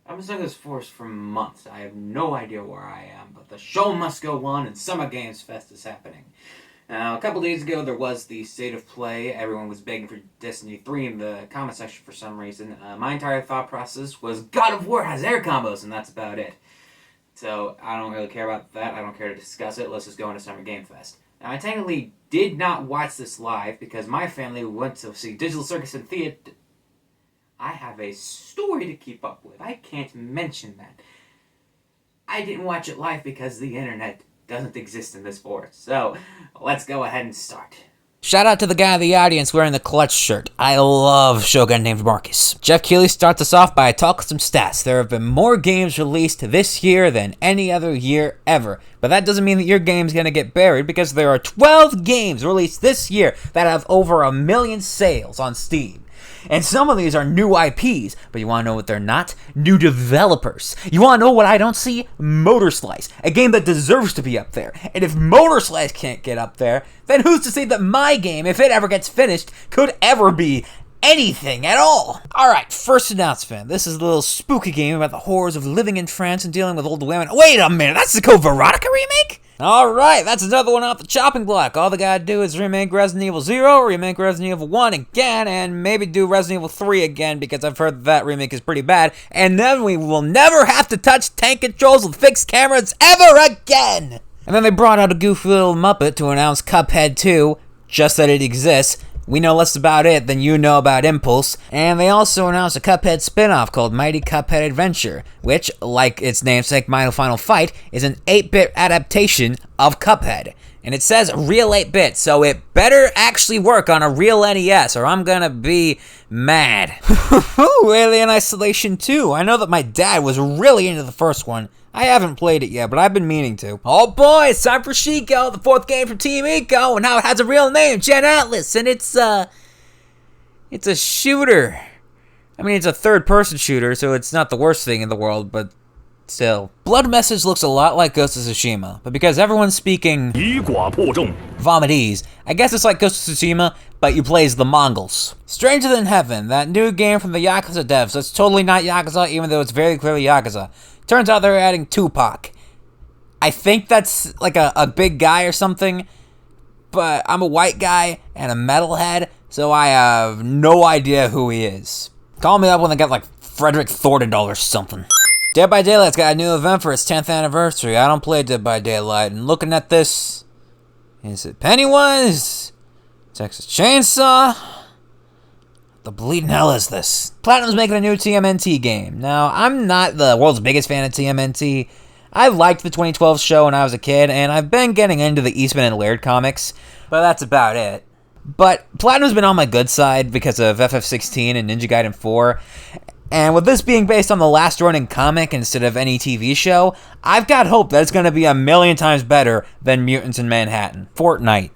I've been stuck in this forest for months. I have no idea where I am, but the show must go on and Summer Games Fest is happening. Now, a couple days ago, there was the State of Play. Everyone was begging for Destiny 3 in the comment section for some reason. My entire thought process was, God of War has air combos, and that's about it. So, I don't really care about that. I don't care to discuss it. Let's just go into Summer Game Fest. Now, I technically did not watch this live because my family went to see Digital Circus in theater. I have a story to keep up with. I can't mention that. I didn't watch it live because the internet doesn't exist in this forest. So, let's go ahead and start. Shout out to the guy in the audience wearing the Clutch shirt. I love Shogun named Marcus. Jeff Keighley starts us off by talking some stats. There have been more games released this year than any other year ever. But that doesn't mean that your game's gonna get buried because there are 12 games released this year that have over 1 million sales on Steam. And some of these are new IPs, but you want to know what they're not? New developers. You want to know what I don't see? Motor Slice, a game that deserves to be up there. And if Motor Slice can't get up there, then who's to say that my game, if it ever gets finished, could ever be anything at all? Alright, first announcement. This is a little spooky game about the horrors of living in France and dealing with old women. Wait a minute, that's the Code Veronica remake? Alright, that's another one off the chopping block. All they gotta do is remake Resident Evil 0, remake Resident Evil 1 again, and maybe do Resident Evil 3 again, because I've heard that remake is pretty bad, and then we will never have to touch tank controls with fixed cameras ever again! And then they brought out a goofy little Muppet to announce Cuphead 2, just that it exists. We know less about it than you know about Impulse, and they also announced a Cuphead spin-off called Mighty Cuphead Adventure, which, like its namesake Mighty Final Fight, is an 8-bit adaptation of Cuphead. And it says real 8-bit, so it better actually work on a real NES, or I'm gonna be mad. Alien Isolation 2. I know that my dad was really into the first one. I haven't played it yet, but I've been meaning to. Oh boy, it's time for Chico, the 4th game from Team Ico, and now it has a real name, Gen Atlas, and it's a shooter. I mean, it's a third-person shooter, so it's not the worst thing in the world, but still. Blood Message looks a lot like Ghost of Tsushima, but because everyone's speaking Vomitese, I guess it's like Ghost of Tsushima, but you play as the Mongols. Stranger Than Heaven, that new game from the Yakuza devs, that's totally not Yakuza, even though it's very clearly Yakuza. Turns out they're adding Tupac. I think that's like a big guy or something, but I'm a white guy and a metalhead, so I have no idea who he is. Call me up when they got like Frederick Thorndal or something. Dead by Daylight's got a new event for its 10th anniversary. I don't play Dead by Daylight, and looking at this, is it Pennywise? Texas Chainsaw? The bleeding hell is this? Platinum's making a new TMNT game. Now, I'm not the world's biggest fan of TMNT. I liked the 2012 show when I was a kid, and I've been getting into the Eastman and Laird comics, but that's about it. But Platinum's been on my good side because of FF16 and Ninja Gaiden 4, and with this being based on the last running comic instead of any TV show, I've got hope that it's going to be 1,000,000 times better than Mutants in Manhattan. Fortnite.